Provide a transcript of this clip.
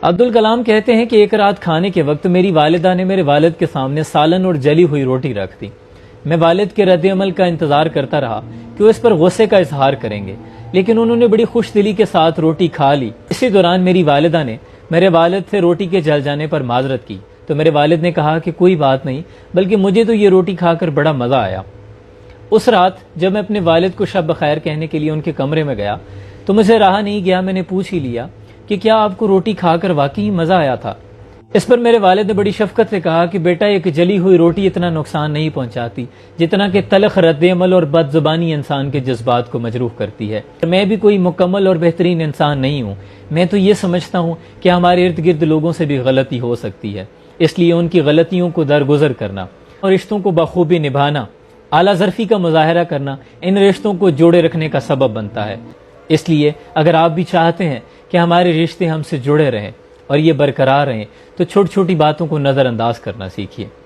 عبدالکلام کہتے ہیں کہ ایک رات کھانے کے وقت میری والدہ نے میرے والد کے سامنے سالن اور جلی ہوئی روٹی رکھ دی۔ میں والد کے رد عمل کا انتظار کرتا رہا کہ وہ اس پر غصے کا اظہار کریں گے، لیکن انہوں نے بڑی خوش دلی کے ساتھ روٹی کھا لی۔ اسی دوران میری والدہ نے میرے والد سے روٹی کے جل جانے پر معذرت کی تو میرے والد نے کہا کہ کوئی بات نہیں، بلکہ مجھے تو یہ روٹی کھا کر بڑا مزہ آیا۔ اس رات جب میں اپنے والد کو شب بخیر کہنے کے لیے ان کے کمرے میں گیا تو مجھے رہا نہیں گیا، میں نے پوچھ ہی لیا کہ کیا آپ کو روٹی کھا کر واقعی مزہ آیا تھا؟ اس پر میرے والد نے بڑی شفقت سے کہا کہ بیٹا، ایک جلی ہوئی روٹی اتنا نقصان نہیں پہنچاتی جتنا کہ تلخ رد عمل اور بد زبانی انسان کے جذبات کو مجروح کرتی ہے۔ میں بھی کوئی مکمل اور بہترین انسان نہیں ہوں، میں تو یہ سمجھتا ہوں کہ ہمارے ارد گرد لوگوں سے بھی غلطی ہو سکتی ہے، اس لیے ان کی غلطیوں کو درگزر کرنا اور رشتوں کو بخوبی نبھانا، اعلیٰ ظرفی کا مظاہرہ کرنا ان رشتوں کو جوڑے رکھنے کا سبب بنتا ہے۔ اس لیے اگر آپ بھی چاہتے ہیں کہ ہمارے رشتے ہم سے جڑے رہیں اور یہ برقرار رہیں تو چھوٹی چھوٹی باتوں کو نظر انداز کرنا سیکھیے۔